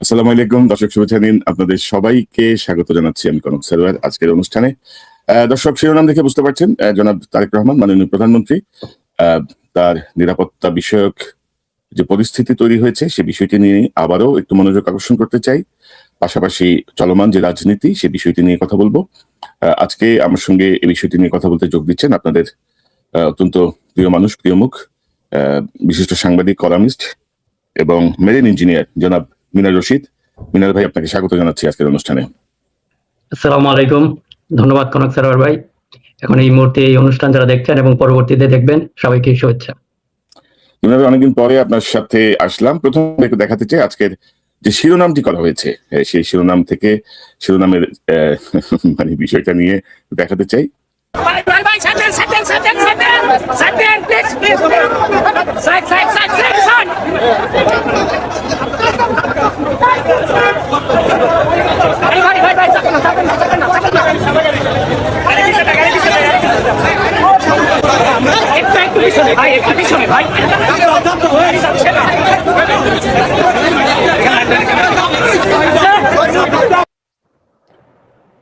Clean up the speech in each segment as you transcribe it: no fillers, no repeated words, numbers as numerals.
আসসালামু আলাইকুম দর্শক, শুভেচ্ছা দিন। আপনাদের সবাইকে স্বাগত জানাচ্ছি আমি কনক সারোয়ার আজকের অনুষ্ঠানে। দর্শক, শিরোনাম দেখে বুঝতে পারছেন জনাব তারেক রহমান মাননীয় প্রধানমন্ত্রী তার নিরাপত্তা বিষয়ক যে পরিস্থিতি তৈরি হয়েছে সে বিষয়টি নিয়ে আবারও একটু মনোযোগ আকর্ষণ করতে চাই। পাশাপাশি চলমান যে রাজনীতি সে বিষয়টি নিয়ে কথা বলবো। আজকে আমার সঙ্গে এই বিষয়টি নিয়ে কথা বলতে যোগ দিচ্ছেন আপনাদের অত্যন্ত প্রিয় মানুষ, প্রিয় মুখ, বিশিষ্ট সাংবাদিক, কলামিস্ট এবং মেরিন ইঞ্জিনিয়ার জনাব মিনার রশিদ। মিনার ভাই, আপনাকে স্বাগত জানাচ্ছি আজকের অনুষ্ঠানে। আসসালামু আলাইকুম, ধন্যবাদ কনক সারোয়ার ভাই। এখন এই মুহূর্তে এই অনুষ্ঠান যারা দেখছেন এবং পরবর্তীতে দেখবেন সবাইকে শুভেচ্ছা। মিনার ভাই, অনেকদিন পরে আপনার সাথে আসলাম। প্রথম একটু দেখাতে চাই আজকের যে শিরোনামটি করা হয়েছে সেই শিরোনাম থেকে শিরোনামের মানে বিষয়টা নিয়ে দেখাতে চাই।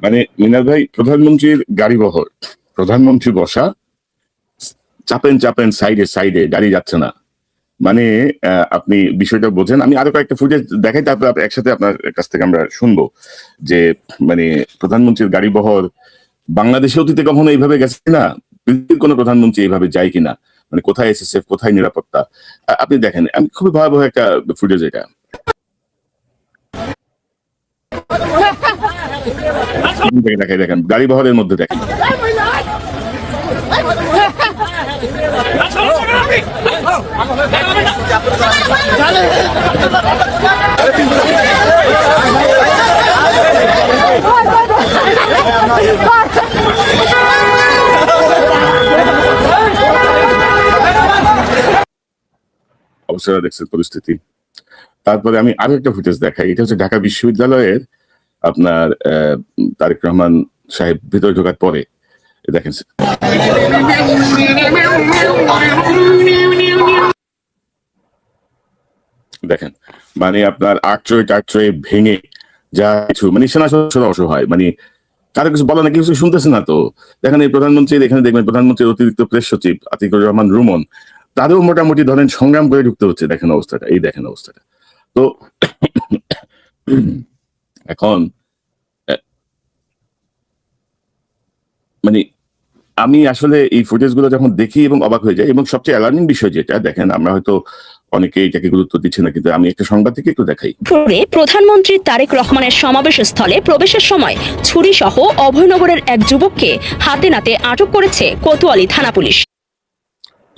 মানে মিনার ভাই, প্রধানমন্ত্রীর গাড়ি বহর, প্রধানমন্ত্রী বসা, চাপেন চাপেন সাইডে সাইডে, গাড়ি যাচ্ছে না। মানে আপনি বিষয়টা বোঝেন। আমি আরো কয়েকটা ফুটেজ দেখাই, তারপর একসাথে আপনার কাছ থেকে আমরা শুনবো যে মানে প্রধানমন্ত্রীর গাড়ি বহর বাংলাদেশে অতীতে কখনো এইভাবে গেছে কিনা, পৃথিবীর কোনো প্রধানমন্ত্রী এইভাবে যায় কিনা, মানে কোথায় এসএসএফ, কোথায় নিরাপত্তা। আপনি দেখেন, আমি খুবই ভয়াবহ একটা ফুটেজ এটা। দেখেন গাড়ি বহরের মধ্যে দেখেন অবস্থা দেখছেন পরিস্থিতি। তারপরে আমি আরো একটা ফুটেজ দেখাই। এটা হচ্ছে ঢাকা বিশ্ববিদ্যালয়ের আপনার তারেক রহমান সাহেব ভিতরে ঢোকার পরে দেখেন, দেখেন মানে আপনার আট্রয়ে ভেঙে যা কিছু, মানে সেনা সদস্যরা অসহায়, মানে কারো কিছু বলা না, কিছু শুনতেছে না। তো দেখেন এই প্রধানমন্ত্রীর, এখানে দেখবেন প্রধানমন্ত্রীর অতিরিক্ত প্রেস সচিব আতিকুর রহমান রুমন, তারও মোটামুটি ধরেন সংগ্রাম করে ঢুকতে হচ্ছে। দেখেন অবস্থাটা, এই দেখেন অবস্থাটা। তো এখন মানে আমি আসলে এই ফুটেজ গুলো যখন দেখি এবং অবাক হয়ে যাই, এবং সবচেয়ে অ্যালার্মিং বিষয় যেটা দেখেন, আমরা হয়তো অনেকে এটাকে গুরুত্ব দিচ্ছে না, কিন্তু আমি একটা সংবাদ থেকে একটু দেখাই। প্রধানমন্ত্রী তারেক রহমানের সমাবেশ স্থলে প্রবেশের সময় ছুরি সহ অভয়নগরের এক যুবককে হাতে নাতে আটক করেছে কোতোয়ালি থানা পুলিশ।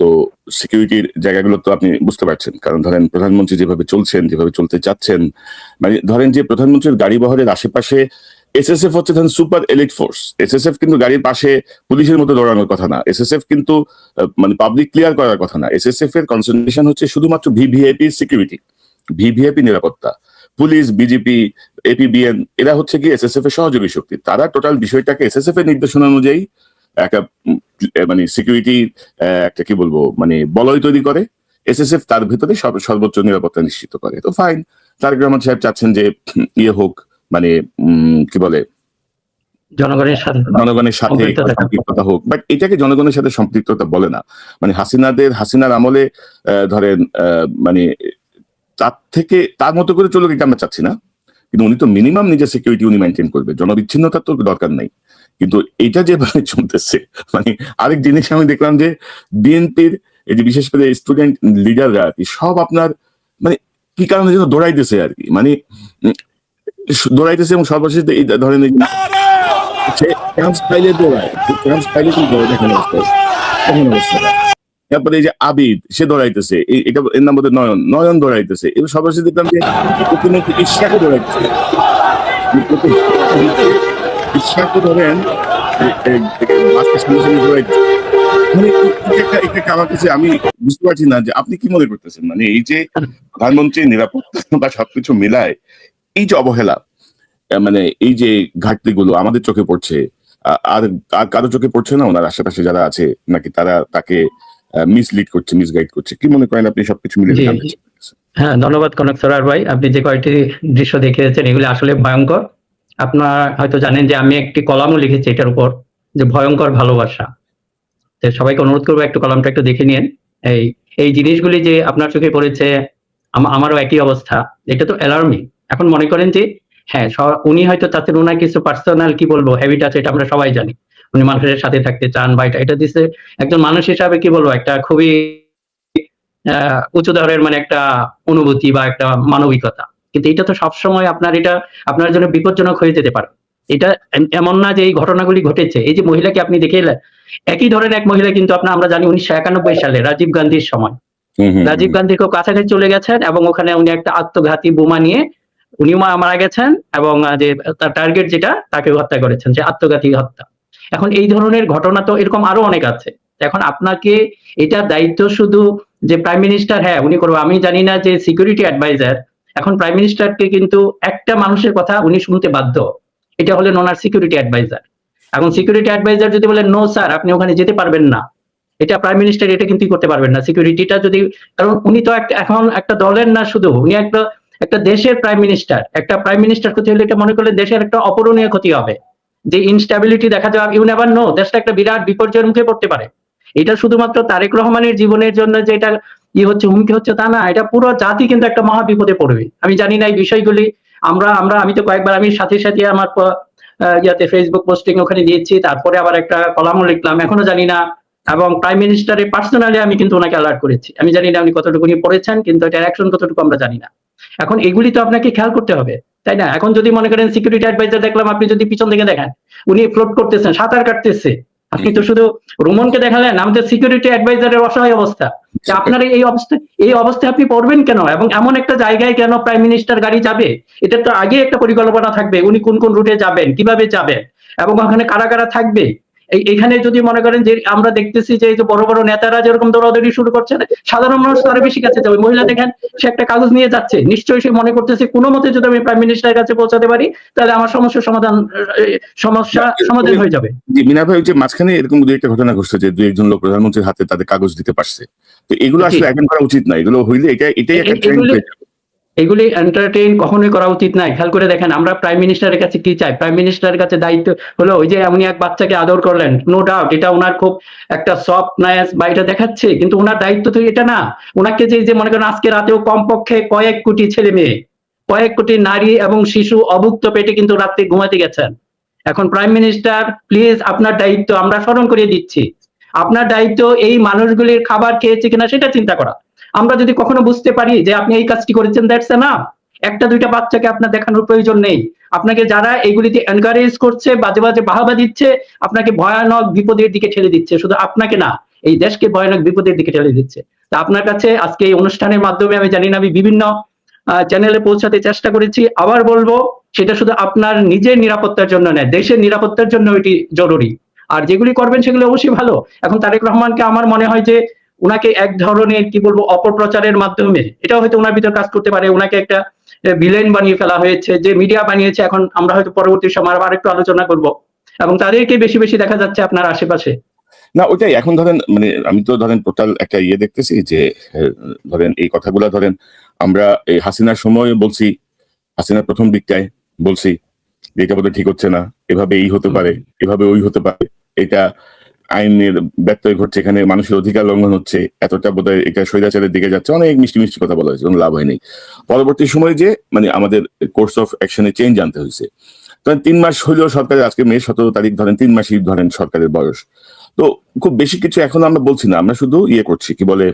তো সিকিউরিটির জায়গাগুলো তো আপনি বুঝতে পারছেন, কারণ ধরেন প্রধানমন্ত্রী যেভাবে চলছেন, যেভাবে চলতে চাচ্ছেন, মানে ধরেন যে প্রধানমন্ত্রীর গাড়ি বহরের আশেপাশে এসএসএফ হচ্ছে ধরেন সুপার এলিট ফোর্স। এসএসএফ কিন্তু গাড়ির পাশে পুলিশের মতো দৌড়ানোর কথা না। এসএসএফ কিন্তু মানে পাবলিক ক্লিয়ার করার কথা না। এসএসএফ এর কনসেন্ট্রেশন হচ্ছে শুধুমাত্র ভিভিআইপি সিকিউরিটি, ভিভিআইপি নিরাপত্তা। পুলিশ, বিজেপি, এপিবিএন এরা হচ্ছে কি এসএসএফ এর সহযোগী শক্তি। তারা টোটাল বিষয়টাকে এসএসএফ এর নির্দেশনা অনুযায়ী একটা মানে সিকিউরিটি একটা কি বলবো মানে বলয় তৈরি করে। এসএসএফ তার ভিতরে সর্বোচ্চ নিরাপত্তা নিশ্চিত করে। তো ফাইন, তারেক রহমান সাহেব চাচ্ছেন যে ইয়ে হোক, মানে কি বলে, জনগণের সাথে সম্পৃক্ততা হোক, বাট এটাকে জনগণের সাথে সম্পৃক্ততা বলে না। মানে হাসিনার আমলে ধরেন মানে তার থেকে তার মতো করে চলুক, এটা আমরা চাচ্ছি না, কিন্তু উনি তো মিনিমাম নিজের সিকিউরিটি উনি মেনটেন করবে, জনবিচ্ছিন্নতার তো দরকার নাই। কিন্তু এটা যেভাবে চলতেছে, মানে আরেক জিনিস আমি দেখলাম যে বিএনপির এই যে বিশেষ করে স্টুডেন্ট লিডাররা আর কি সব আপনার মানে কি কারণে যেন দৌড়াইতেছে আর কি, মানে দৌড়াইতেছে, এবং সর্বশেষ এই ধরেন তারপরে এই যে আবিদ, সে দৌড়াইতেছে, এটা এর নাম বোধহয় নয়ন দৌড়াইতেছে। এবার সর্বশেষ দেখলাম যে প্রতিমন্ত্রী ইশাকে দৌড়াইতেছে। ইশাকে ধরেন আমার কাছে, আমি বুঝতে পারছি না যে আপনি কি মনে করতেছেন, মানে এই যে প্রধানমন্ত্রী নিরাপত্তা বা সবকিছু মিলায় এই যে অবহেলা, মানে এই যে ঘাটতিগুলো আমাদের চোখে পড়ছে, আর কারো চোখে পড়ছে না? ওনার আশেপাশে যারা আছে নাকি তারা তাকে মিসলিড করছে, মিসগাইড করছে? কি মনে করেন আপনি সবকিছু মিলে? হ্যাঁ, ধন্যবাদ কনক সরোয়ার ভাই। আপনি যে কয়েকটি দৃশ্য দেখিয়েছেন এগুলি আসলে ভয়ঙ্কর। আপনারা হয়তো জানেন যে আমি একটি কলামও লিখেছি এটার উপর, যে ভয়ঙ্কর ভালোবাসা। তো সবাইকে অনুরোধ করবো একটু কলামটা একটু দেখে নিন। এই এই জিনিসগুলি যে আপনার চোখে পড়েছে, আমারও একই অবস্থা। এটা তো অ্যালার্মিং। এখন মনে করেন যে হ্যাঁ, উনি হয়তো চাচ্ছেন উনার কিছু পার্সোনাল কি বলবো হ্যাবিট আছে, এটা আমরা সবাই জানি। উনি মানুষের সাথে থাকতে চান বা এটা দিচ্ছে একজন মানুষ হিসাবে কি বলবো একটা খুবই উঁচু দরের মানে একটা অনুভূতি বা একটা মানবিকতা। কিন্তু এটা তো সবসময় এটা আপনার জন্য বিপজ্জনক হয়ে যেতে পারে। এটা এমন না যে এই ঘটনাগুলি ঘটেছে। এই যে মহিলাকে আপনি দেখে এলেন, একই ধরনের এক মহিলা কিন্তু আমরা জানি ১৯৯১ সালে রাজীব গান্ধীর সময়। রাজীব গান্ধীর খুব কাছাকাছি চলে গেছেন এবং ওখানে উনি একটা আত্মঘাতী বোমা নিয়ে উনিও মারা গেছেন এবং যে তার টার্গেট যেটা তাকে হত্যা করেছেন, যে আত্মঘাতী হত্যা। এখন এই ধরনের ঘটনা তো এরকম আরো অনেক আছে। এখন আপনাকে এটার দায়িত্ব শুধু যে প্রাইম মিনিস্টার হ্যাঁ উনি করবে, আমি জানি না যে সিকিউরিটি অ্যাডভাইজার এখন প্রাইম মিনিস্টারকে কিন্তু একটা মানুষের কথা উনি শুনতে বাধ্য, এটা হলেন ওনার সিকিউরিটি অ্যাডভাইজার। এখন সিকিউরিটি অ্যাডভাইজার যদি বলেন নো স্যার আপনি ওখানে যেতে পারবেন না, এটা প্রাইম মিনিস্টার এটা কিন্তু করতে পারবেন না সিকিউরিটিটা যদি, কারণ উনি তো এখন একটা দলের না, শুধু উনি একটা দেশের প্রাইম মিনিস্টার। একটা প্রাইম মিনিস্টার ক্ষতি হলে এটা মনে করলে দেশের একটা অপূরণীয় ক্ষতি হবে, যে ইনস্টেবিলিটি দেখা যাবে, ইউ নেভার নো, দেশটা একটা বিরাট বিপর্যয়ের মুখে পড়তে পারে। এটা শুধুমাত্র তারেক রহমানের জীবনের জন্য যে এটা হচ্ছে হুমকি হচ্ছে তা না, এটা পুরো জাতি কিন্তু একটা মহা বিপদে পড়বে। আমি জানি না এই বিষয়গুলি আমি তো কয়েকবার আমি সাথে সাথে আমার ইয়াতে ফেসবুক পোস্টিং ওখানে দিয়েছি, তারপরে আবার একটা কলামও লিখলাম, এখনো জানি না। এবং প্রাইম মিনিস্টারের পার্সোনালি আমি কিন্তু ওনাকে অ্যালার্ট করেছি, আমি জানি না উনি কতটুকু পড়েছেন, কিন্তু এটা অ্যাকশন কতটুকু আমরা জানি না। এখন এগুলি তো আপনাকে খেয়াল করতে হবে, তাই না? এখন যদি মনে করেন সিকিউরিটি অ্যাডভাইজার দেখলাম, আপনি যদি পিছন থেকে দেখেন উনি ফ্লোট করতেছেন, সাঁতার কাটতেছে, আপনি তো শুধু রুমনকে দেখালেন, আমাদের সিকিউরিটি অ্যাডভাইজারের অসহায় অবস্থা। যে আপনার এই অবস্থায় আপনি পড়বেন কেন, এবং এমন একটা জায়গায় কেন প্রাইম মিনিস্টার গাড়ি যাবে? এটা তো আগে একটা পরিকল্পনা থাকবে, উনি কোন কোন রুটে যাবেন, কিভাবে যাবেন, এবং ওখানে কারা কারা থাকবে। এখানে যদি মনে করেন যে আমরা দেখতেছি যে এই যে বড় বড় নেতারা যেরকম দৌড়াদৌড়ি শুরু করছে, সাধারণ মানুষ তার বেশি কাছে যাবে। মহিলা দেখেন সে একটা কাগজ নিয়ে যাচ্ছে, নিশ্চয়ই সে মনে করতেছে কোনো মতে যদি আমি প্রাইম মিনিস্টারের কাছে পৌঁছাতে পারি তাহলে আমার সমস্যা সমাধান হয়ে যাবে। জি মিনা ভাই, যে মাঝখানে এরকম দুই একটা ঘটনা ঘটছে যে দুই একজন লোক প্রধানমন্ত্রীর হাতে তাদের কাগজ দিতে পারছে, তো এগুলো আসলে এখন করা উচিত না। এগুলো হইলে এটাই একটা ট্রেন্ড হয়ে যাবে। এগুলি এন্টারটেইন কখনোই করা উচিত নাই। খেয়াল করে দেখেন আমরা প্রাইম মিনিস্টারের কাছে কি চাই, প্রাইম মিনিস্টারের কাছে দায়িত্ব হলো ওই যে উনি এক বাচ্চাকে আদর করলেন, নো ডাউট এটা ওনার খুব একটা সফটনেস বা এটা দেখাচ্ছে, কিন্তু ওনার দায়িত্ব তো এটা না। ওনাকে যে মনে করেন আজকে রাতেও কমপক্ষে কয়েক কোটি ছেলে মেয়ে, কয়েক কোটি নারী এবং শিশু অভুক্ত পেটে কিন্তু রাতে ঘুমাতে গেছেন। এখন প্রাইম মিনিস্টার প্লিজ আপনার দায়িত্ব আমরা স্মরণ করিয়ে দিচ্ছি, আপনার দায়িত্ব এই মানুষগুলির খাবার খেয়েছে কিনা সেটা চিন্তা করা। আমরা যদি কখনো বুঝতে পারি যে আপনি এই কাজটি করেছেন, দ্যাটস এনাফ। একটা দুইটা বাচ্চাকে আপনার দেখানোর প্রয়োজন নেই। আপনাকে যারা এগুলিতে এনকারেজ করছে, বাজে বাজে বাহাবা দিচ্ছে, আপনাকে ভয়ানক বিপদের দিকে ঠেলে দিচ্ছে। শুধু আপনাকে না, এই দেশকে ভয়ানক বিপদের দিকে ঠেলে দিচ্ছে। তা আপনার কাছে আজকে এই অনুষ্ঠানের মাধ্যমে আমি জানি না, আমি বিভিন্ন চ্যানেলে পৌঁছাতে চেষ্টা করেছি, আবার বলবো সেটা শুধু আপনার নিজের নিরাপত্তার জন্য নয়, দেশের নিরাপত্তার জন্য এটি জরুরি। আর যেগুলি করবেন সেগুলো অবশ্যই ভালো। এখন তারেক রহমানকে আমার মনে হয় যে উনাকে এক ধরনের কি বলবো অপপ্রচারের মাধ্যমে এটাও হয়তো ওনার ভিতর কাজ করতে পারে, ওনাকে একটা ভিলেন বানিয়ে ফেলা হয়েছে, যে মিডিয়া বানিয়েছে। এখন আমরা হয়তো পরবর্তী সময় আবার একটু আলোচনা করব, এবং তাদেরকে বেশি বেশি দেখা যাচ্ছে আপনার আশেপাশে। না ওইটাই এখন ধরেন, মানে আমি তো ধরেন টোটাল একটা দেখতেছি যে ধরেন এই কথাগুলা ধরেন আমরা এই হাসিনার সময় বলছি, হাসিনার প্রথম দিকটায় বলছি যে এটা বোধহয় ঠিক হচ্ছে না, এভাবে এই হতে পারে, এভাবে ওই হতে পারে, এটা আইনের ব্যত্যয় ঘটছে, এখানে মানুষের অধিকার লঙ্ঘন হচ্ছে, এতটা বোধহয় এটা স্বৈরাচারের দিকে যাচ্ছে, অনেক মিষ্টি মিষ্টি কথা বলা হয়েছে, কোনো লাভ হয়নি। পরবর্তী সময় যে মানে আমাদের কোর্স অফ অ্যাকশনে চেঞ্জ আনতে হয়েছে। ধরেন 3 মাস হইলেও সরকারের, আজকে মে 17 তারিখ, ধরেন 3 মাসই ধরেন সরকারের বয়স, তো খুব বেশি কিছু এখন আমরা বলছি না, আমরা শুধু করছি কি বলে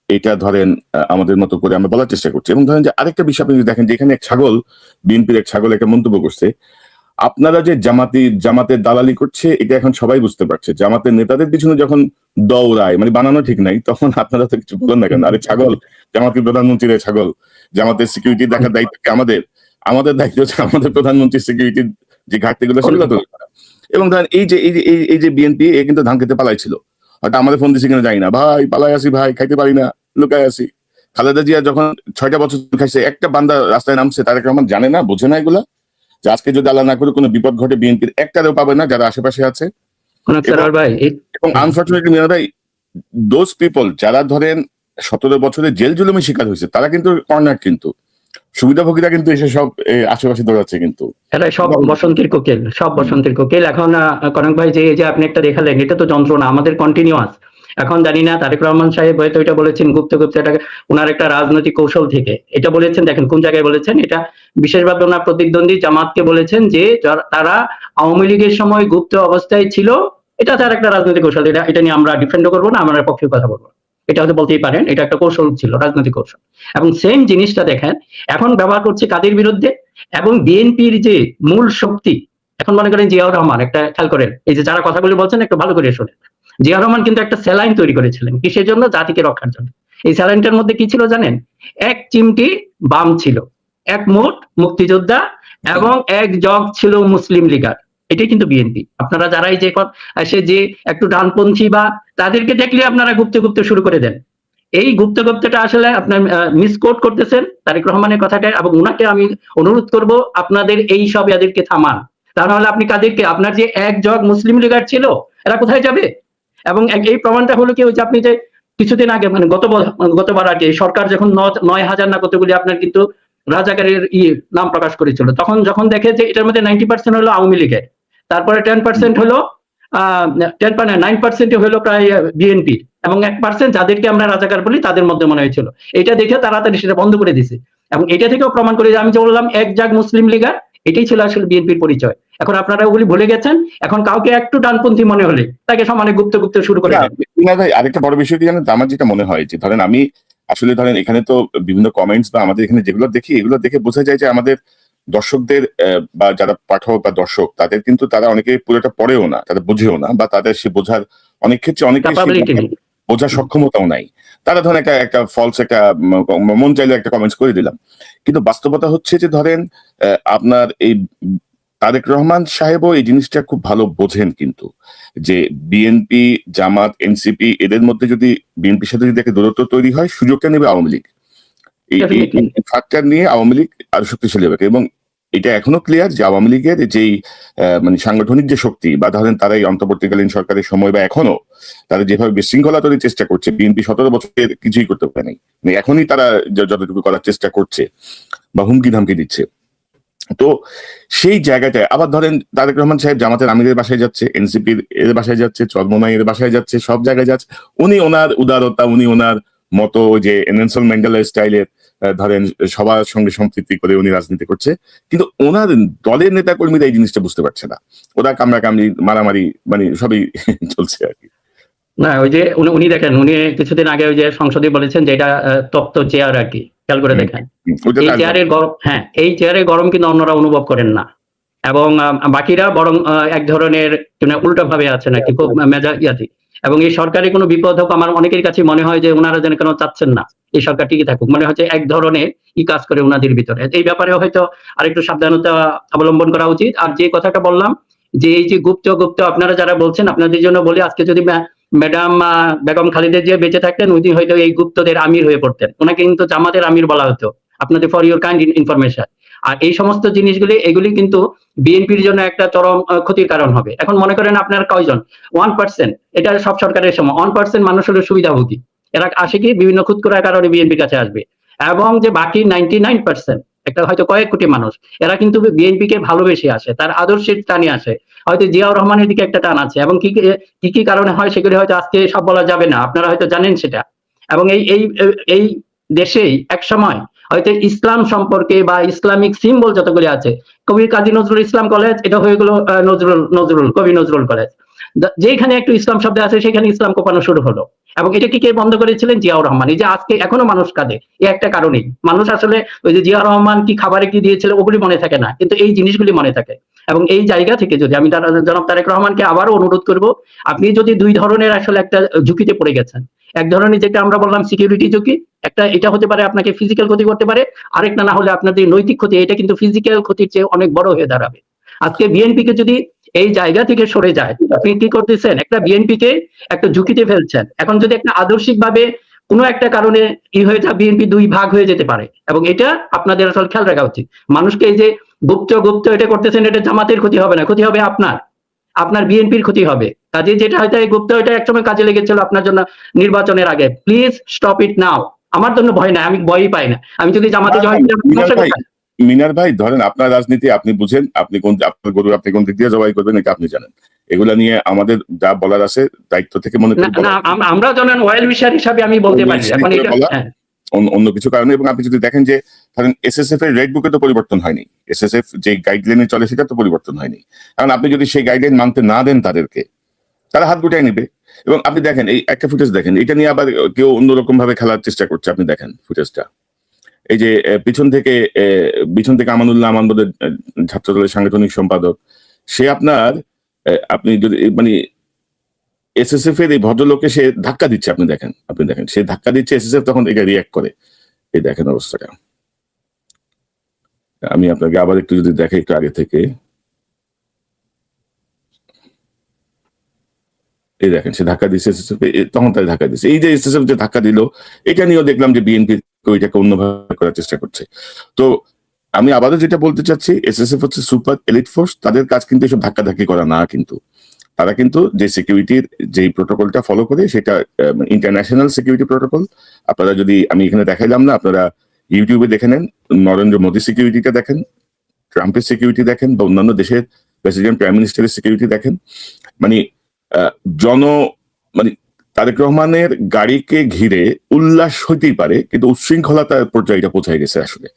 এটা ধরেন আমাদের মতো করে আমরা বলার চেষ্টা করছি। এবং ধরেন যে আরেকটা বিষয় আপনি দেখেন যে এখানে এক ছাগল, বিএনপির এক ছাগল একটা মন্তব্য করছে, আপনারা যে জামাতের দালালি করছে এটা এখন সবাই বুঝতে পারছে, জামাতের নেতাদের পিছনে যখন দৌড়ায়, মানে বানানো ঠিক নাই, তখন আপনারা তো কিছু বলেন না কেন? আরে ছাগল, জামাতের প্রধানমন্ত্রীর ছাগল, জামাতের সিকিউরিটি দেখার দায়িত্ব কি আমাদের দায়িত্ব হচ্ছে আমাদের প্রধানমন্ত্রীর সিকিউরিটির যে ঘাটতিগুলো সেগুলো তৈরি করা। এবং ধরেন এই যে বিএনপি কিন্তু ধান খেতে পালাইছিল, হয়তো আমাদের ফোন দিচ্ছে কিনা জানি না, ভাই পালাই আসি, ভাই খাইতে পারি না, লুকায় আসি। খালেদা জিয়া যখন 6টা বছর খাইছে, একটা বান্দা রাস্তায় নামছে, তারেক রহমান জানে না, বোঝে না এগুলা, যে আজকে যদি আল্লাহ না করে কোনো বিপদ ঘটে বিএনপির একটারেও পাবে না যারা আশেপাশে আছে। এবং আনফর্চুনেটলি মিয়া ভাই, দোজ পিপল যারা ধরেন 17 বছরের জেল জুলুমের শিকার হয়েছে তারা কিন্তু কর্নার, কিন্তু সুবিধাভোগীরা কিন্তু এসে সব আশেপাশে দৌড়াচ্ছে কিন্তু। এরা সব বসন্তের কোকিল, সব বসন্তের কোকিল। এখন কনক ভাই যে আপনি একটা দেখালেন, এটা তো যন্ত্রণা আমাদের কন্টিনিউয়াস। এখন জানি না তারেক রহমান সাহেব হয়তো এটা বলেছেন গুপ্ত গুপ্ত, এটা ওনার একটা রাজনৈতিক কৌশল থেকে এটা বলেছেন। দেখেন কোন জায়গায় বলেছেন এটা, বিশেষভাবে ওনার প্রতিদ্বন্দ্বী জামাতকে বলেছেন যে তারা আওয়ামী লীগের সময় গুপ্ত অবস্থায় ছিল। এটা তার একটা রাজনৈতিক কৌশল, এটা নিয়ে আমরা ডিফেন্ডও করবো না, আমরা পক্ষে কথা বলবো। এটা হয়তো বলতেই পারেন এটা একটা কৌশল ছিল, রাজনৈতিক কৌশল। এবং সেম জিনিসটা দেখেন এখন ব্যবহার করছে কাদের বিরুদ্ধে, এবং বিএনপির যে মূল শক্তি, এখন মনে করেন জিয়াউর রহমান, একটা খেয়াল করেন এই যে যারা কথাগুলি বলছেন একটু ভালো করে শোনেন। জিয়াউর রহমান কিন্তু একটা স্যালাইন তৈরি করেছিলেন কিসের জন্য? জাতিকে রক্ষার জন্য। এই স্যালাইনটার মধ্যে কি ছিল জানেন? এক চিমটি বাম ছিল, এক মুঠ মুক্তিযোদ্ধা, এবং এক জগ ছিল মুসলিম লীগার। এটাই কিন্তু বিএনপি। আপনারা যারাই যে সে যে একটু ডানপন্থী বা তাদেরকে দেখলে আপনারা গুপ্ত গুপ্ত শুরু করে দেন। এই গুপ্ত গুপ্তটা আসলে আপনার মিসকোট করতেছেন তারেক রহমানের কথাটা, এবং উনাকে আমি অনুরোধ করব আপনাদের এই সব এদেরকে থামান। তা নাহলে আপনি কাদেরকে, আপনার যে এক জগ মুসলিম লীগার ছিল এরা কোথায় যাবে? এবং এই প্রমাণটা হলো কি, ওই যে আপনি যে কিছুদিন আগে মানে গতবার আগে সরকার যখন 9,000 না কতগুলি আপনার কিন্তু রাজাকারের নাম প্রকাশ করেছিল, তখন যখন দেখে যে এটার মধ্যে 90% হলো আওয়ামী লীগের, তারপরে 10% হলো 9% হলো প্রায় বিএনপি, এবং 1% যাদেরকে আমরা রাজাকার বলি তাদের মধ্যে মনে হয়েছিল। এটা দেখে তাড়াতাড়ি সেটা বন্ধ করে দিছে, এবং এটা থেকেও প্রমাণ করে যে আমি যে বললাম এক জাগ মুসলিম লীগার, এটাই ছিল আসলে বিএনপির পরিচয়। এখন আপনারা ওগুলি ভুলে গেছেন, এখন কাউকে একটু ডানপন্থী মনে হলে তাকে সমানে গুপ্ত গুপ্ত শুরু করে দেন। ভাই আরেকটা বড় বিষয় কি জানেন, আমার যেটা মনে হয় যে ধরেন আমি আসলে ধরেন এখানে তো বিভিন্ন কমেন্টস বা আমাদের এখানে যেগুলো দেখি এগুলো দেখে বোঝা যায় যে আমাদের দর্শকদের বা যারা পাঠক বা দর্শক তাদের কিন্তু তারা অনেকে পুরোটা পড়েও না, তারা বুঝেও না, বা তাদের সে বোঝার অনেক ক্ষেত্রে অনেকে বোঝার সক্ষমতাও নাই। তারা ধরেন একটা ফলস একটা মন চাইলে একটা কমেন্টস করে দিলাম, কিন্তু বাস্তবতা হচ্ছে যে ধরেন আপনার এই তারেক রহমান সাহেবও এই জিনিসটা খুব ভালো বোঝেন কিন্তু, যে বিএনপি, জামাত, এনসিপি এদের মধ্যে যদি বিএনপির সাথে যদি একটা দূরত্ব তৈরি হয়, সুযোগটা নেবে আওয়ামী লীগ। এই ফ্যাক্টর নিয়ে আওয়ামী লীগ আরো শক্তিশালী হবে। এবং এটা এখনো ক্লিয়ার যে আওয়ামী লীগের যেই মানে সাংগঠনিক যে শক্তি, বা ধরেন তারা এই অন্তর্বর্তীকালীন সরকারের সময় বা এখনো তারা যেভাবে বিশৃঙ্খলা তৈরির চেষ্টা করছে, বিএনপি 17 বছরের কিছুই করতে পারেনি, মানে এখনই তারা যতটুকু করার চেষ্টা করছে বা হুমকি ধামকি দিচ্ছে। তো সেই জায়গাটায় আবার ধরেন তারেক রহমান সাহেব জামাতের আমিরের বাসায় যাচ্ছে, এনসিপির এর বাসায় যাচ্ছে, চরমোনাই এর বাসায় যাচ্ছে, সব জায়গায় যাচ্ছে। উনি ওনার উদারতা, উনি ওনার মতো যে নেলসন ম্যান্ডেলা স্টাইলের ধরেন সবার সঙ্গে সম্পৃক্তি করে উনি রাজনীতি করছে, কিন্তু ওনার দলের নেতা কর্মীরা এই জিনিসটা বুঝতে পারছে না। ওরা কামড়াকামড়ি, মারামারি, মানে সবই চলছে আর কি। না ওই যে উনি দেখেন, উনি কিছুদিন আগে ওই যে সংসদে বলেছেন যে এটা তপ্ত চেয়ার আর কি, খেয়াল করে দেখেন এই চেয়ারের গরম, হ্যাঁ এই চেয়ারের গরম কিন্তু অন্যরা অনুভব করেন না, এবং বাকিরা বরং এক ধরনের উল্টো ভাবে আছে নাকি, খুব মেজাজি। এবং এই সরকারি কোনো বিপদ হোক, আমার অনেকের কাছে মনে হয় যে ওনারা যেন কেন চাচ্ছেন না এই সরকার টিকে থাকুক, মনে হচ্ছে এক ধরনের কাজ করে ওনাদের ভিতরে। এই ব্যাপারে হয়তো আরেকটু সাবধানতা অবলম্বন করা উচিত। আর যে কথাটা বললাম যে এই যে গুপ্ত গুপ্ত আপনারা যারা বলছেন, আপনাদের জন্য বলি, আজকে যদি ম্যাডাম বেগম খালেদা জিয়া বেঁচে থাকতেন, উনি হয়তো এই গুপ্তদের আমির হয়ে পড়তেন। ওনাকে কিন্তু জামাতের আমির বলা হতো, আপনাদের ফর ইউর কাইন্ড ইনফরমেশন। আর এই সমস্ত জিনিসগুলি এগুলি কিন্তু বিএনপির জন্য একটা চরম ক্ষতির কারণ হবে। এখন মনে করেন আপনার কয়জন 1%, এটা সব সরকারের সময় 1% মানুষ হলো সুবিধাভোগী, এরা আসে কি বিভিন্ন খুদকুড়ার কারণে বিএনপির কাছে আসবে, এবং যে বাকি 99% একটা হয়তো কয়েক কোটি মানুষ, এরা কিন্তু বিএনপি কে ভালোবেসে আসে, তার আদর্শের টানে আসে, হয়তো জিয়াউর রহমানের দিকে একটা টান আছে, এবং কি কি কারণে হয় সেগুলি হয়তো আজকে সব বলা যাবে না, আপনারা হয়তো জানেন সেটা। এবং এই দেশেই এক সময় হয়তো ইসলাম সম্পর্কে বা ইসলামিক সিম্বল যতগুলি আছে, কবি কাজী নজরুল ইসলাম কলেজ, এটা হয়ে গেল কবি নজরুল কলেজ, যেখানে একটু ইসলাম শব্দ আছে সেখানে ইসলাম কোপানো শুরু হলো। এবং এটা কি কে বন্ধ করেছিলেন? জিয়াউর রহমান। এই যে আজকে এখনো মানুষ কাঁদে, এই একটা কারণেই মানুষ আসলে ওই যে জিয়াউর রহমান কি খাবারে কি দিয়েছিল ওগুলি মনে থাকে না, কিন্তু এই জিনিসগুলি মনে থাকে। এবং এই জায়গা থেকে যদি আমি জনাব তারেক রহমানকে আবারও অনুরোধ করব, আপনি যদি দুই ধরনের আসলে একটা ঝুঁকিতে পড়ে গেছেন, এক ধরনের যেটা আমরা বললাম সিকিউরিটি ঝুঁকি, একটা এটা হতে পারে আপনাকে ফিজিক্যাল ক্ষতি করতে পারে, আরেকটা না হলে আপনাদের নৈতিক ক্ষতি, এটা কিন্তু ফিজিক্যাল ক্ষতির চেয়ে অনেক বড় হয়ে দাঁড়াবে। আজকে বিএনপি কে যদি এই জায়গা থেকে সরে যায়, আপনি কি করতেছেন? একটা বিএনপি কে একটা ঝুঁকিতে ফেলছেন। এখন যদি একটা আদর্শিক ভাবে কোনো একটা কারণে হয়ে যায়, বিএনপি দুই ভাগ হয়ে যেতে পারে, এবং এটা আপনাদের আসলে খেয়াল রাখা উচিত। মানুষকে এই যে গুপ্ত গুপ্ত এটা করতেছেন, এটা জামাতের ক্ষতি হবে না, ক্ষতি হবে আপনার। আপনার বিএনপির ক্ষতি হবে। কাজে যেটা হয়তো এই গুপ্ত এটা একসময় কাজে লেগেছিল আপনার জন্য নির্বাচনের আগে, প্লিজ স্টপ ইট নাও। আমার জন্য ভয় নাই, আমি ভয়ই পাই না। আমি যদি জামাতে জয়েন মিনার ভাই ধরেন আপনার রাজনীতি আপনি বুঝেন, আপনি কোন আপনার গরু আপনি কোন দিক দিয়ে জবাই করবেন এটা আপনি জানেন। এগুলা নিয়ে আমাদের যা বলার আছে দায়িত্ব থেকে মনে করি আমরা জানেন ওয়েল উইশার হিসাবে আমি বলতে পারি এখন এটা অন্য কিছু কারণে। এবং আপনি যদি দেখেন যে ধরেন এসএসএফ এর রেড বুকে তো পরিবর্তন হয়নি, এসএসএফ যে গাইডলাইনে চলে সেটা তো পরিবর্তন হয়নি। কারণ আপনি যদি সেই গাইডলাইন মানতে না দেন তাদেরকে, তারা হাত গুটাই নেবে। এবং আপনি দেখেন এই একটা ফুটেজ দেখেন, এটা নিয়ে আবার কেউ অন্যরকম ভাবে খেলার চেষ্টা করছে। আপনি দেখেন ফুটেজটা, এই যে পিছন থেকে আমানুল্লাহ আমান বলে ছাত্রদলের সাংগঠনিক সম্পাদক, সে আপনার আপনি যদি মানে এসএসএফ এর এই ভদ্রলোককে সে ধাক্কা দিচ্ছে। আপনি দেখেন সে ধাক্কা দিচ্ছে, এসএসএফ তখন এটা রিয়াক্ট করে। এই দেখেন অবস্থাটা, আমি আপনাকে আবার একটু যদি দেখে একটু আগে থেকে, এই দেখেন সে ধাক্কা দিচ্ছে এসএসএফ, তখন তাই ধাক্কা দিচ্ছে। এই যে এসএসএফ যে ধাক্কা দিল, এটা নিয়েও দেখলাম যে বিএনপি ওইটাকে অন্যভাবে করার চেষ্টা করছে। তো আমি আবারও যেটা বলতে চাচ্ছি, এসএসএফ হচ্ছে সুপার এলিট ফোর্স, তাদের কাজ কিন্তু এসব ধাক্কাধাক্কি করা না। কিন্তু তারা কিন্তু যে সিকিউরিটির যে প্রোটোকলটা ফলো করে সেটা ইন্টারন্যাশনাল সিকিউরিটি প্রোটোকল। আপনারা যদি, আমি এখানে দেখাইলাম না, আপনারা ইউটিউবে দেখে নেন, নরেন্দ্র মোদী সিকিউরিটিটা দেখেন, ট্রাম্পের সিকিউরিটি দেখেন, বা অন্যান্য দেশের প্রেসিডেন্ট প্রাইম মিনিস্টারের সিকিউরিটি দেখেন। মানে মানে তারেক রহমানের গাড়িকে ঘিরে উল্লাস হইতেই পারে, কিন্তু উচ্ছৃঙ্খলতার পর্যায়ে এটা পৌঁছায় গেছে আসলে।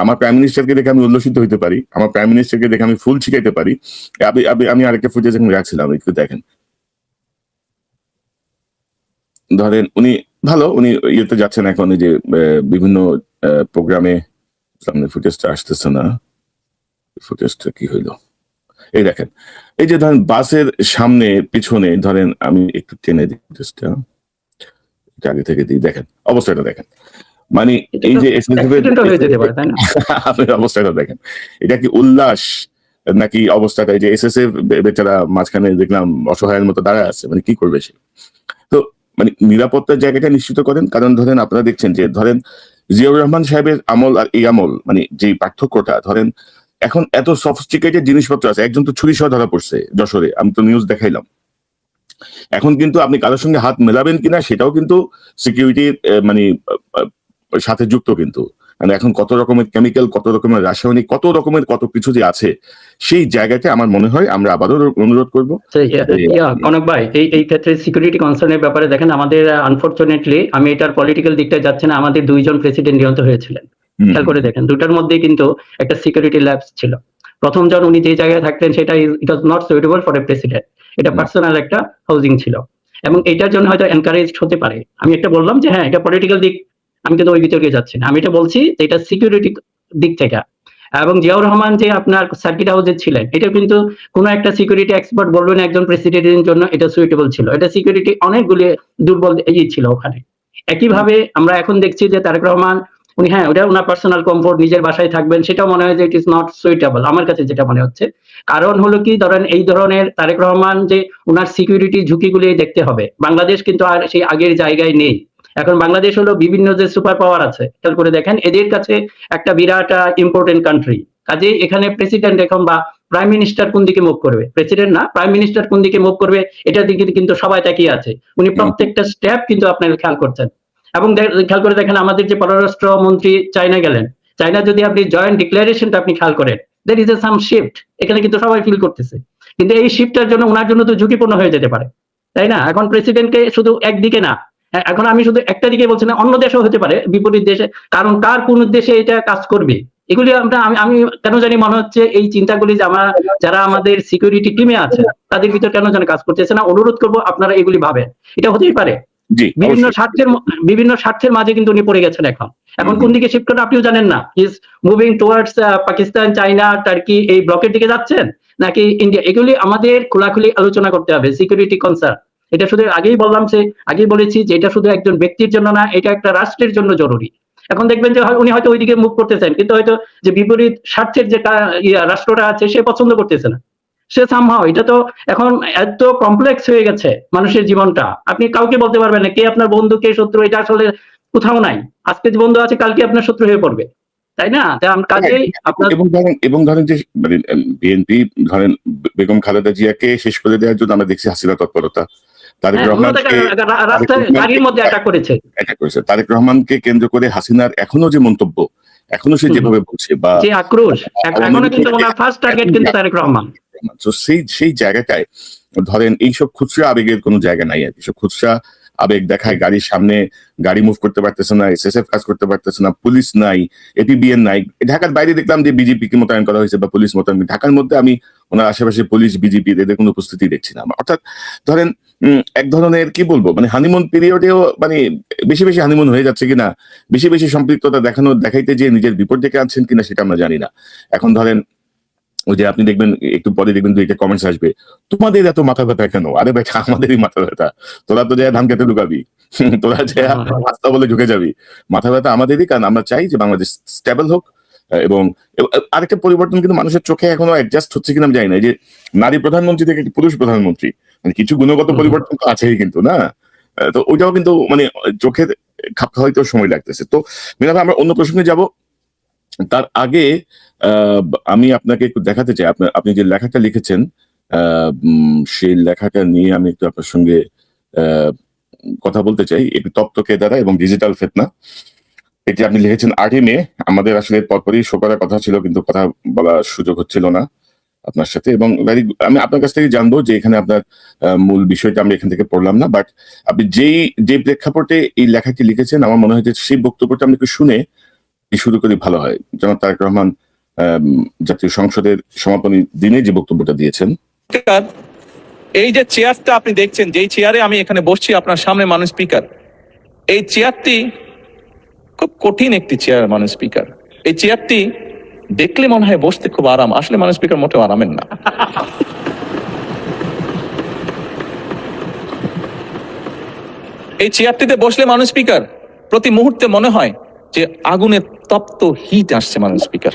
আমার প্রাইম মিনিস্টারকে দেখে আমি উল্লসিত হইতে পারি, আমার প্রাইম মিনিস্টারকে দেখে আমি ফুল ছিটাইতে পারি। আমি আরেকটা ফুটেজ এখন রাখছিলাম, একটু দেখেন। ধরেন উনি ইয়েতে যাচ্ছেন এখন, এই যে বিভিন্ন প্রোগ্রামে, সামনে ফুটেজটা আসতেছে না, ফুটেজটা কি হইলো, এই দেখেন, এই যে ধরেন বাসের সামনে পিছনে, ধরেন আমি একটু টেনে দিই ফুটেজটা, আগে থেকে দিই, দেখেন অবস্থাটা দেখেন। মানে এই যে অবস্থাটা দেখেন, এটা কি উল্লাস নাকি অবস্থাটা? এই যে এসএসএফ বেচারা মাঝখানে দেখলাম অসহায়ের মতো দাঁড়ায় আছে, মানে কি করবে সে? তো মানে নিরাপত্তার জায়গাটা নিশ্চিত করেন। কারণ ধরেন আপনারা দেখছেন যে ধরেন জিয়াউর রহমান সাহেবের আমল আর এই আমল, মানে যে পার্থক্যটা, ধরেন এখন এত সফিস্টিকেটেড জিনিসপত্র আছে। একজন তো ছুরি সহ ধরা পড়ছে যশোরে, আমি তো নিউজ দেখাইলাম। এখন কিন্তু আপনি কারোর সঙ্গে হাত মেলাবেন কিনা সেটাও কিন্তু সিকিউরিটির মানে সাথে যুক্ত। কিন্তু মানে এখন কত রকমের কেমিক্যাল, কত রকমের রাসায়নিক, কত রকমের কত কিছু যে আছে, সেই জায়গাতে আমার মনে হয় আমরা আবারও অনুরোধ করবো কনক ভাই, এই ক্ষেত্রে সিকিউরিটি কনসার্নের ব্যাপারে দেখেন, আমাদের আনফরচুনেটলি, আমি এটার পলিটিক্যাল দিকটা যাচ্ছে না, আমাদের দুইজন প্রেসিডেন্ট নিহত হয়েছিলেন। খেয়াল করে দেখেন, দুটার মধ্যে কিন্তু একটা সিকিউরিটি ল্যাবস ছিল। প্রথম জন উনি যে জায়গায় থাকতেন সেটা it was not suitable for a president, এটা পার্সোনাল একটা হাউজিং ছিল, এবং এটার জন্য হয়তো এনকারেজ হতে পারে। আমি একটা বললাম যে হ্যাঁ এটা পলিটিক্যাল দিক, আমি কিন্তু ওই বিতর্কে যাচ্ছি না, আমি এটা বলছি এটা সিকিউরিটি দিক থেকে। এবং জিয়াউর রহমান যে আপনার সার্কিট হাউসে ছিলেন, এটা কিন্তু কোনো একটা সিকিউরিটি এক্সপার্ট বলবেন একজন প্রেসিডেন্টের জন্য এটা সুইটেবল ছিল, এটা সিকিউরিটি অনেকগুলি দুর্বল ছিল ওখানে। একইভাবে আমরা এখন দেখছি যে তারেক রহমান উনি, হ্যাঁ ওটা ওনার পার্সোনাল কমফোর্ট, নিজের বাসায় থাকবেন, সেটা মনে হয় যে ইট ইজ নট সুইটেবল আমার কাছে যেটা মনে হচ্ছে। কারণ হলো কি, ধরেন এই ধরনের তারেক রহমান যে ওনার সিকিউরিটি ঝুঁকিগুলি দেখতে হবে। বাংলাদেশ কিন্তু আর সেই আগের জায়গায় নেই। এখন বাংলাদেশ হলো বিভিন্ন যে সুপার পাওয়ার আছে, খেয়াল করে দেখেন, এদের কাছে একটা বিরাট ইম্পর্টেন্ট কান্ট্রি। কাজে এখানে প্রেসিডেন্ট এখন বা প্রাইম মিনিস্টার কোন দিকে মুভ করবে, প্রেসিডেন্ট না প্রাইম মিনিস্টার কোন দিকে মুভ করবে, এটার দিকে কিন্তু সবাই তাকিয়ে আছে। উনি প্রত্যেকটা স্টেপ কিন্তু আপনারা খেয়াল করছেন। এবং খেয়াল করে দেখেন, আমাদের যে পররাষ্ট্র মন্ত্রী চায়না গেলেন, চায়না যদি আপনি জয়েন্ট ডিক্লারেশনটা আপনি খেয়াল করেন, there is a some shift, এখানে কিন্তু সবাই ফিল করতেছে। কিন্তু এই শিফটটার জন্য ওনার জন্য তো ঝুঁকিপূর্ণ হয়ে যেতে পারে, তাই না? এখন প্রেসিডেন্টকে শুধু একদিকে না, এখন আমি শুধু একটা দিকে বলছি না, অন্য দেশেও হতে পারে, বিপরীত দেশে, কারণ কার কোন দেশে এটা কাজ করবে, এগুলি আমি কেন জানি মনে হচ্ছে এই চিন্তাগুলি যে যারা আমাদের সিকিউরিটি টিমে আছে তাদের ভিতর কেন যেন কাজ করতেছে না। অনুরোধ করবো আপনারা এগুলি ভাবেন, এটা হতেই পারে বিভিন্ন স্বার্থের মাঝে কিন্তু উনি পড়ে গেছেন। এখন কোন দিকে শিফট করে আপনিও জানেন না, is moving towards Pakistan, China, turkey, এই ব্লকের দিকে যাচ্ছেন নাকি ইন্ডিয়া, এগুলি আমাদের খোলাখুলি আলোচনা করতে হবে। সিকিউরিটি কনসার্ন, এটা শুধু আগেই বলেছি যে এটা শুধু একজন ব্যক্তির জন্য না, এটা একটা রাষ্ট্রের জন্য জরুরি। এখন দেখবেন যে উনি হয়তো ওইদিকে মুভ করতেছেন, কিন্তু হয়তো যে বিপরীত স্বার্থের যে রাষ্ট্রটা আছে সে পছন্দ করতেছে না, সে সামহাও, এটা তো এখন এত কমপ্লেক্স হয়ে গেছে মানুষের জীবনটা, আপনি কাউকে বলতে পারবেন না কে আপনার বন্ধু কে শত্রু, এটা আসলে কোথাও নাই। আজকে যে বন্ধু আছে কালকে আপনার শত্রু হয়ে পড়বে। তাই না? কাজেই আপনার এবং ধরেন যে মানে বিএনপি ধরেন বেগম খালেদা জিয়াকে শেষ করে দেওয়ার জন্য আমরা দেখছি হাসিনা তৎপরতা, তারেক রহমানকে রাস্তায় গাড়ির মধ্যে অ্যাটাক করেছে। তারেক রহমানকে কেন্দ্র করে হাসিনার এখনো যে মন্তব্য, এখনো সে যেভাবে বলছে বা যে আক্রোশ, এখনো কিন্তু ওনার ফার্স্ট টার্গেট কিন্তু তারেক রহমান। তো সেই জায়গাটায় ধরেন এইসব খুচরা আবেগের কোনো জায়গা নাই আর কি। সব খুচরা আবেগ দেখায়, গাড়ির সামনে গাড়ি মুভ করতে পারতেছে না, এসএসএফ কাজ করতে পারতেছে না, পুলিশ নাই, এপিবিএন নাই। ঢাকার বাইরে দেখলাম যে বিজেপি কে মোতায়েন করা হয়েছে বা পুলিশ মোতায়েন, ঢাকার মধ্যে আমি ওনার আশেপাশে পুলিশ বিজেপি এদের কোনো উপস্থিতি দেখছি না। অর্থাৎ ধরেন এক ধরনের কি বলবো মানে হানিমুন পিরিয়ডেও মানে বেশি বেশি হানিমুন হয়ে যাচ্ছে কিনা, বেশি বেশি সম্পৃক্ততা দেখাইতে যে নিজের বিপদ ডেকে আনছেন কিনা সেটা আমরা জানি না। এখন ধরেন ওই যে আপনি দেখবেন একটু পরে দেখবেন দুইটা কমেন্টস আসবে, তোমাদের এত মাথা ব্যথা কেন? আরে বেটা আমাদেরই মাথা ব্যথা, তোরা তো যায় ধান খেতে ঢুকাবি, তোরা যায় রাস্তা বলে ঢুকে যাবি। মাথা ব্যথা আমাদেরই, কারণ আমরা চাই যে বাংলাদেশ স্টেবল হোক। এবং আরেকটা পরিবর্তন কিন্তু মানুষের চোখে এখনো অ্যাডজাস্ট হচ্ছে কিনা আমি জানি না, যে নারী প্রধানমন্ত্রী থেকে পুরুষ প্রধানমন্ত্রী, মানে কিছু গুণগত পরিবর্তন তো আছেই কিন্তু না, তো ওইটাও কিন্তু মানে চোখের খাপ খাওয়াইতেও সময় লাগতেছে। তো মিনা ভাই আমরা অন্য প্রসঙ্গে যাব, তার আগে আমি আপনাকে একটু দেখাতে চাই আপনি যে লেখাটা লিখেছেন, সেই লেখাটা নিয়ে আমি একটু আপনার সঙ্গে কথা বলতে চাই। একটু তপ্তকে দ্বারা এবং ডিজিটাল ফেতনা, এটি আপনি লিখেছেন 8ই মে। আমাদের আসলে পরপরই শো করার কথা ছিল, কিন্তু কথা বলার সুযোগ হচ্ছিল না আপনার সাথে। এবং আমি আপনার কাছ থেকে জানবো যে এখানে আপনার মূল বিষয়টা আমি এখান থেকে পড়লাম না, বাট আপনি যে প্রেক্ষাপটে এই লেখাটি লিখেছেন আমার মনে হয় যে সেই বক্তব্যটা আমি একটু শুনে শুরু করি ভালো হয়। জনাব তারেক রহমান জাতীয় সংসদের সমাপনী দিনে যে বক্তব্যটা দিয়েছেন। এই যে চেয়ারটা আপনি দেখছেন, যেই চেয়ারে আমি এখানে বসছি আপনার সামনে মাননীয় স্পিকার, এই চেয়ারটি খুব কঠিন একটি চেয়ার মাননীয় স্পিকার। এই চেয়ারটি দেখলে মনে হয় বসতে খুব আরাম, আসলে মাননীয় স্পিকার মোটেও আরামের না। এই চেয়ারটিতে বসলে মাননীয় স্পিকার প্রতি মুহূর্তে মনে হয় যে আগুনের তপ্ত হিট আসছে মাননীয় স্পিকার।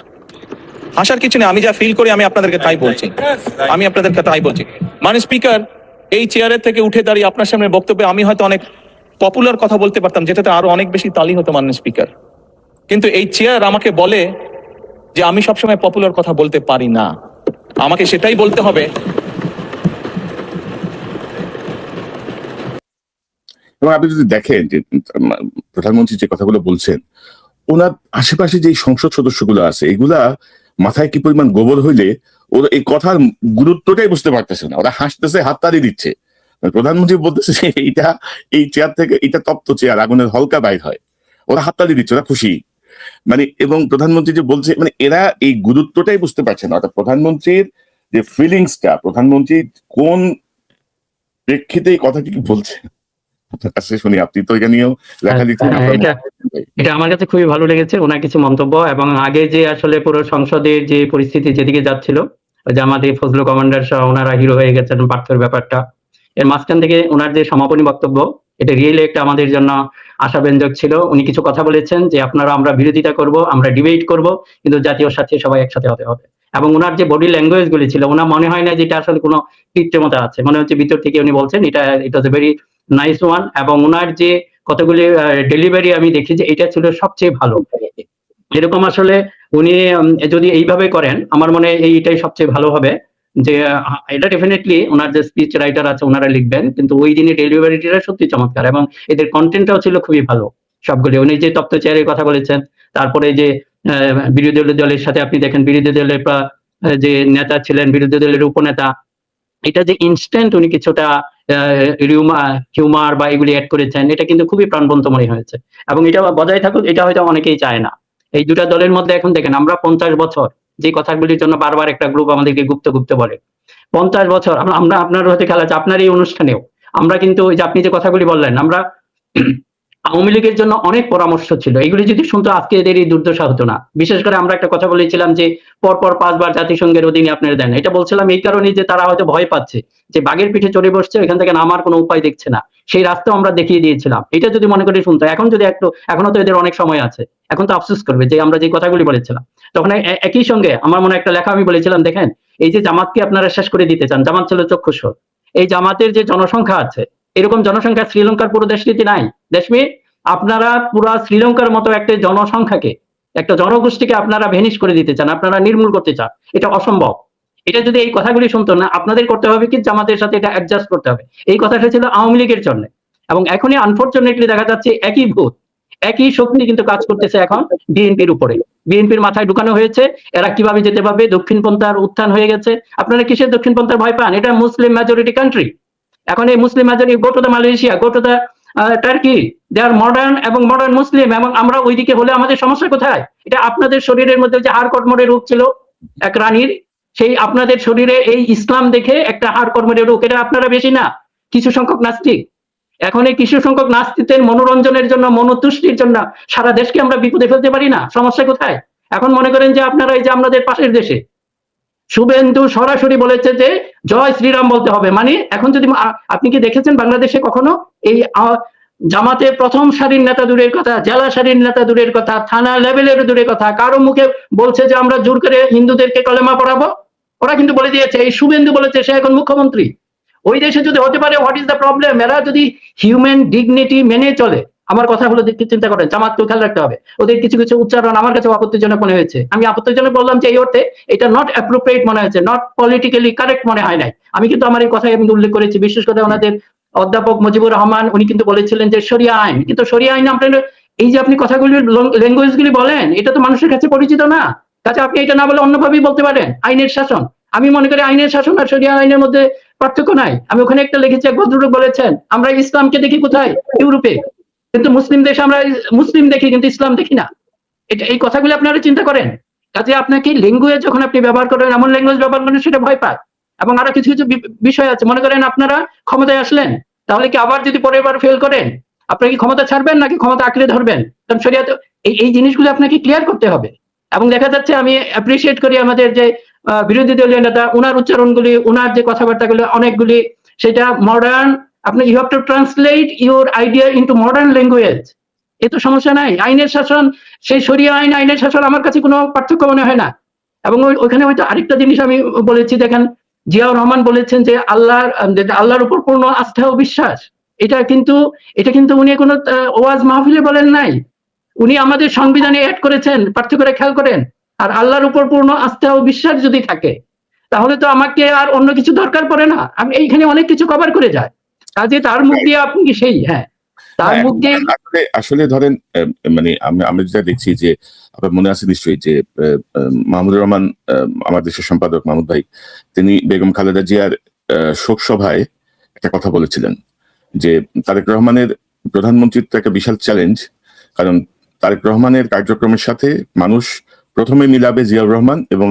হাসার কিছু নেই, আমি যা ফিল করি আমি আপনাদেরকে তাই বলছি, মাননীয় স্পিকার এই চেয়ারের থেকে উঠে দাঁড়িয়ে আপনার সামনে বক্তব্যে আমি হয়তো অনেক পপুলার কথা বলতে পারতাম, যেটাতে আরো অনেক বেশি তালি হতো মাননীয় স্পিকার, কিন্তু এই চেয়ার আমাকে বলে যে আমি সবসময় পপুলার কথা বলতে পারি না, আমাকে সেটাই বলতে হবে। এবং আপনি যদি দেখেন যে প্রধানমন্ত্রী যে কথাগুলো বলছেন, ওনার আশেপাশে যে সংসদ সদস্যগুলো আছে এগুলা মাথায় কি পরিমাণ গোবর হইলে ওরা এই কথার গুরুত্বটাই বুঝতে পারতেছে না, ওরা হাসতেছে, হাততালি দিচ্ছে। প্রধানমন্ত্রী বলতেছে এই চেয়ার থেকে এটা তপ্ত চেয়ার, আগুনের হলকা বাইর হয়, ওরা হাততালি দিচ্ছে, ওরা খুশি। মানে এবং প্রধানমন্ত্রী যে বলছে মানে এরা এই গুরুত্বটাই বুঝতে পারছে না, অর্থাৎ প্রধানমন্ত্রীর যে ফিলিংসটা, প্রধানমন্ত্রী কোন প্রেক্ষিতে এই কথাটি বলছে শুনি। আপনি তো এটা নিয়েও লেখা লিখছেন। এটা আমার কাছে খুবই ভালো লেগেছে ওনার কিছু মন্তব্য, এবং আগে যে আসলে পুরো সংসদের যে পরিস্থিতি যেদিকে যাচ্ছিল, যে আমাদের ফজলু কমান্ডার সহ ওনারা হিরো হয়ে গেছেন পার্থের ব্যাপারটা, এর মাঝখান থেকে ওনার যে সমাপনী বক্তব্য, এটা রিয়েলি একটা আমাদের জন্য আশাব্যঞ্জক ছিল। উনি কিছু কথা বলেছেন যে আমরা বিরোধিতা করব, আমরা ডিবেট করব, কিন্তু জাতীয় স্বার্থে সবাই একসাথে হতে হবে। এবং ওনার যে বডি ল্যাঙ্গুয়েজ গুলি ছিল, ওনার মনে হয় না যে এটা আসলে কোনো কৃত্রিমতা আছে, মনে হচ্ছে ভিতর থেকে উনি বলছেন এটা ভেরি নাইস ওয়ান। এবং ওনার যে কতগুলি ডেলিভারি আমি দেখি যে এটা ছিল সবচেয়ে ভালো। এরকম আসলে উনি যদি এইভাবে করেন আমার মনে হয় এইটাই সবচেয়ে ভালো হবে, যে এটা ডেফিনেটলি ওনার যে স্পিচ রাইটার আছে ওনারা লিখবেন, কিন্তু ওই দিনে ডেলিভারিটা সত্যি চমৎকার এবং এদের কন্টেন্টটাও ছিল খুবই ভালো সবগুলি। উনি যে তপ্ত চেয়ারের কথা বলেছেন, তারপরে যে বিরোধী দলের সাথে আপনি দেখেন বিরোধী দলের যে নেতা ছিলেন, বিরোধী দলের উপনেতা, এটা যে ইনস্ট্যান্ট উনি কিছুটা হিউমার বা এগুলি অ্যাড করেছেন, এটা কিন্তু খুবই প্রাণবন্ত মনে হয়েছে। এবং এটা বজায় থাকুক, এটা হয়তো অনেকেই চায় না। এই দুটা দলের মধ্যে এখন দেখেন আমরা 50 বছর যে কথাগুলির জন্য বারবার একটা গ্রুপ আমাদেরকে গুপ্ত বলে, 50 বছর আমরা আপনার হতে খেলা আছে, আপনার এই অনুষ্ঠানেও আমরা কিন্তু ওই যে আপনি যে কথাগুলি বললেন, আমরা আওয়ামী লীগের জন্য অনেক পরামর্শ ছিল, এগুলি যদি শুনতো আজকে এদের এই দুর্দশা হতো না। বিশেষ করে আমরা একটা কথা বলেছিলাম যে পরপর 5 বার জাতিসংঘের অধীনে আপনারা দেন, এটা বলছিলাম এই কারণেই যে তারা হয়তো ভয় পাচ্ছে যে বাঘের পিঠে চড়ে বসছে, এখান থেকে নামার কোনো উপায় দেখছে না, সেই রাস্তা আমরা দেখিয়ে দিয়েছিলাম। এটা যদি মনে করে শুনতো, এখন যদি এখনো তো এদের অনেক সময় আছে, এখন তো আফসোস করবে যে আমরা যে কথাগুলি বলেছিলাম। তখন একই সঙ্গে আমার মনে একটা লেখা আমি বলেছিলাম, দেখেন এই যে জামাতকে আপনারা শেষ করে দিতে চান, জামাত ছিল চক্ষুস্বর, এই জামাতের যে জনসংখ্যা আছে, এরকম জনসংখ্যা শ্রীলঙ্কার পুরো দেশটিতে নাই। দেশমি আপনারা পুরা শ্রীলঙ্কার মতো একটা জনসংখ্যাকে একটা জনগোষ্ঠীকে আপনারা ভেনিশ করে দিতে চান, আপনারা নির্মূল করতে চান, এটা অসম্ভব। এটা যদি এই কথাগুলি শুনতো না, আপনাদের করতে হবে কি জামাতের সাথে এটা অ্যাডজাস্ট করতে হবে। এই কথাটা ছিল আওয়ামী লীগের জন্য, এবং এখনই আনফরচুনেটলি দেখা যাচ্ছে একই ভূত, একই শক্তি কিন্তু কাজ করতেছে এখন বিএনপির উপরে। বিএনপির মাথায় ঢুকানো হয়েছে এরা কিভাবে যেতে পারবে, দক্ষিণপন্থার উত্থান হয়ে গেছে। আপনারা কিসের দক্ষিণপন্থার ভয় পান? এটা মুসলিম মেজরিটি কান্ট্রি। এখন এই Muslim majority, go to the Malaysia, go to the Turkey, they are modern এবং মডার্ন মুসলিম, এবং আমরা ওইদিকে হলে আমাদের সমস্যা কোথায়? এটা আপনাদের শরীরের মধ্যে যে হাড় কর্মরের রোগ ছিল এক রানীর, সেই আপনাদের শরীরে এই ইসলাম দেখে একটা হাড় কর্মরের রোগ, এটা আপনারা বেশি না, কিছু সংখ্যক নাস্তিক। এখন এই কিছু সংখ্যক নাস্তিকদের মনোরঞ্জনের জন্য, মনোতুষ্টির জন্য সারা দেশকে আমরা বিপদে ফেলতে পারি না? সমস্যা কোথায়? এখন মনে করেন যে আপনারা এই যে আমাদের পাশের দেশে শুভেন্দু সরাসরি বলেছে যে জয় শ্রীরাম বলতে হবে। মানে এখন যদি আপনি কি দেখেছেন বাংলাদেশে কখনো এই জামাতে প্রথম সারির নেতা দূরের কথা, জেলা সারির নেতা দূরের কথা, থানা লেভেলের দূরের কথা, কারো মুখে বলছে যে আমরা জোর করে হিন্দুদেরকে কলেমা পড়াবো? ওরা কিন্তু বলে দিয়েছে, এই শুভেন্দু বলেছে, সে এখন মুখ্যমন্ত্রী। ওই দেশে যদি হতে পারে, হোয়াট ইজ দ্য প্রবলেম? এরা যদি হিউম্যান ডিগনিটি মেনে চলে, আমার কথা হলো চিন্তা করেন, জামাতকে খেয়াল রাখতে হবে। ওদের কিছু কিছু উচ্চারণ আমার কাছে আপত্তিজনক মনে হয়েছে। আমি আপত্তিজনক বললাম যে এই অর্থে এটা নট অ্যাপ্রোপ্রিয়েট মনে হয়েছে, নট পলিটিক্যালি কারেক্ট মনে হয় নাই। আমি কিন্তু আমার এই কথাই আমি উল্লেখ করেছি। বিশেষ করে ওনাদের অধ্যাপক মুজিবুর রহমান, উনি কিন্তু বলেছিলেন যে শরিয়া আইন, কিন্তু শরিয়া আইন আপনার এই যে আপনি কথাগুলি ল্যাঙ্গুয়েজ গুলি বলেন, এটা তো মানুষের কাছে পরিচিত না। কাছে আপনি এটা না বলে অন্যভাবেই বলতে পারেন আইনের শাসন। আমি মনে করি আইনের শাসন আর শরিয়া আইনের মধ্যে পার্থক্য নাই। আমি ওখানে একটা লিখেছি, এক ভদ্রলোক বলেছেন আমরা ইসলামকে দেখি কোথায়? ইউরোপে। কিন্তু মুসলিম দেশে আমরা মুসলিম দেখি, কিন্তু ইসলাম দেখি না। এটা এই কথাগুলো আপনারা চিন্তা করেন। কাজে আপনাকে ল্যাঙ্গুয়েজ যখন আপনি ব্যবহার করেন, এমন ল্যাঙ্গুয়েজ ব্যবহার করেন সেটা ভয় পায়। এবং আরো কিছু কিছু বিষয় আছে, মনে করেন আপনারা ক্ষমতায় আসলেন, তাহলে কি আবার যদি পরের বার ফেল করেন, আপনারা কি ক্ষমতা ছাড়বেন নাকি ক্ষমতা আঁকড়ে ধরবেন? কারণ শরিয়াতে এই জিনিসগুলো আপনাকে ক্লিয়ার করতে হবে। এবং দেখা যাচ্ছে, আমি অ্যাপ্রিসিয়েট করি আমাদের যে বিরোধী দলীয় নেতা, উনার উচ্চারণগুলি, উনার যে কথাবার্তাগুলো অনেকগুলি সেটা মডার্ন। আপনি you have to translate your idea into modern language. এ তো সমস্যা নাই। আইনের শাসন, সেই শরিয়া আইন, আইনের শাসন আমার কাছে কোনো পার্থক্য মনে হয় না। এবং ওইখানে হয়তো আরেকটা জিনিস আমি বলেছি, দেখেন জিয়াউর রহমান বলেছেন যে আল্লাহর উপর পূর্ণ আস্থা ও বিশ্বাস। এটা কিন্তু উনি কোনো ওয়াজ মাহফিলে বলেন নাই, উনি আমাদের সংবিধানে অ্যাড করেছেন। পার্থক্যটা খেয়াল করেন। আর আল্লাহর উপর পূর্ণ আস্থা ও বিশ্বাস যদি থাকে, তাহলে তো আমাকে আর অন্য কিছু দরকার পড়ে না। আমি এইখানে অনেক কিছু কভার করে যায়। কাজে তার মুখ দিয়ে আপনি কি সেই তার মুখ দিয়ে আসলে ধরেন, মানে আমরা যেটা দেখছি যে আপনার মনে আছে নিশ্চয়ই যে মাহমুদুর রহমান, আমার দেশের সম্পাদক মাহমুদ ভাই, তিনি বেগম খালেদা জিয়ার শোক সভায় একটা কথা বলেছিলেন যে তারেক রহমানের প্রধানমন্ত্রীত্ব একটা বিশাল চ্যালেঞ্জ, কারণ তারেক রহমানের কার্যক্রমের সাথে মানুষ প্রথমে মিলাবে জিয়াউর রহমান এবং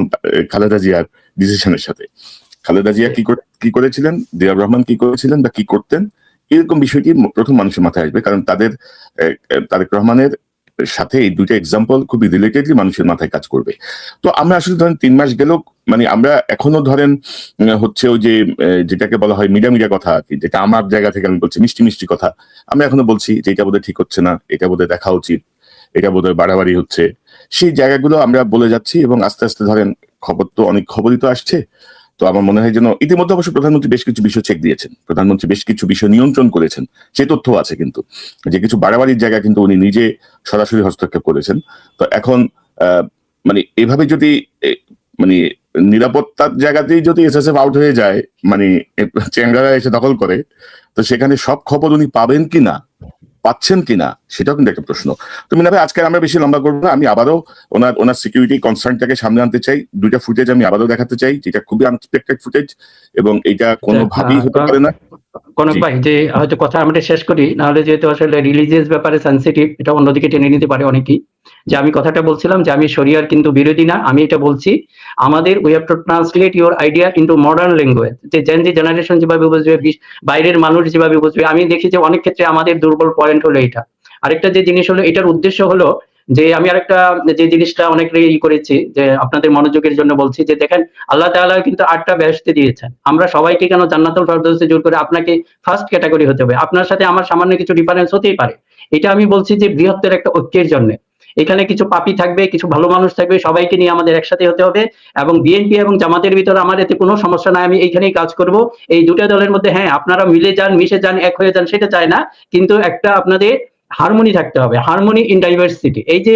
খালেদা জিয়ার ডিসিশনের সাথে। খালেদা জিয়া কি করেছিলেন, জিয়াউর রহমান কি করেছিলেন বা কি করতেন, এরকম বিষয়টি প্রথম মানুষের মাথায় আসবে, কারণ তারেক রহমানের সাথে এই দুইটা এক্সাম্পল খুবই রিলেটেডলি মানুষের মাথায় কাজ করবে। তো আমরা আসলে ধরেন 3 মাস গেল, মানে আমরা এখনো ধরেন হচ্ছে ওই যে যেটাকে বলা হয় মিডিয়া কথা আর কি, যেটা আমার জায়গা থেকে আমি বলছি মিষ্টি মিষ্টি কথা, আমরা এখনো বলছি যে এটা বোধহয় ঠিক হচ্ছে না, এটা বোধহয় দেখা উচিত, এটা বোধহয় বাড়াবাড়ি হচ্ছে। সেই জায়গাগুলো আমরা বলে যাচ্ছি এবং আস্তে আস্তে ধরেন অনেক খবরই তো আসছে। তো আমার মনে হয় যেন ইতিমধ্যে অবশ্য প্রধানমন্ত্রী বেশ কিছু বিষয় চেক দিয়েছেন, প্রধানমন্ত্রী বেশ কিছু বিষয় নিয়ন্ত্রণ করেছেন, সে তথ্য আছে, কিন্তু যে কিছু বাড়াবাড়ির জায়গা কিন্তু উনি নিজে সরাসরি হস্তক্ষেপ করেছেন। তো এখন মানে এভাবে যদি মানে নিরাপত্তার জায়গাতেই যদি এসএসএফ আউট হয়ে যায়, মানে চেঙ্গারা এসে দখল করে, তো সেখানে সব খবর উনি পাবেন কিনা, পাচ্ছেন কিনা, সেটাও কিন্তু একটা প্রশ্ন। তো মিনা ভাই, আজকে আমরা বেশি লম্বা করবো না, আমি আবারও ওনার সিকিউরিটি কনসার্নটাকে সামনে আনতে চাই। 2টা ফুটেজ আমি আবারও দেখাতে চাই, যেটা খুবই আনএক্সপেক্টেড ফুটেজ এবং এটা কোনোভাবেই হতে পারে না। কনক ভাই, যে হয়তো কথা আমরা শেষ করি, নাহলে যেহেতু আসলে রিলিজিয়াস ব্যাপারে সেন্সিটিভ, এটা অন্যদিকে টেনে নিতে পারে অনেকেই। যে আমি কথাটা বলছিলাম যে আমি শরিয়ার কিন্তু বিরোধী না, আমি এটা বলছি আমাদের we have to translate your idea into modern language, যে জেনারেশন যেভাবে বুঝবে, বাইরের মানুষ যেভাবে বুঝবে। আমি দেখি যে অনেক ক্ষেত্রে আমাদের দুর্বল পয়েন্ট হলো এটা। আরেকটা যে জিনিস হলো, এটার উদ্দেশ্য হলো যে আমি আরেকটা যে জিনিসটা অনেকেই করেছি, যে আপনাদের মনোযোগের জন্য বলছি, যে দেখেন আল্লাহ তাআলা কিন্তু 8টা বেহেশত দিয়েছেন। আমরা সবাইকে কেন জান্নাতুল ফেরদৌসে জোর করে আপনাকে ফার্স্ট ক্যাটাগরি হতে হবে? আপনার সাথে আমার সামান্য কিছু ডিফারেন্স হতেই পারে। এটা আমি বলছি যে বৃহত্তর একটা ঐক্যের জন্য। এখানে কিছু পাপী থাকবে, কিছু ভালো মানুষ থাকবে, সবাইকে নিয়ে আমাদের একসাথে হতে হবে। এবং বিএনপি এবং জামাতের ভিতরে আমার এতে কোনো সমস্যা নাই, আমি এইখানেই কাজ করব। এই দুটা দলের মধ্যে হ্যাঁ আপনারা মিলে যান, মিশে যান, এক হয়ে যান, সেটা চাই না, কিন্তু একটা আপনাদের হারমোনি থাকতে হবে, হারমোনি ইন ডাইভার্সিটি। এই যে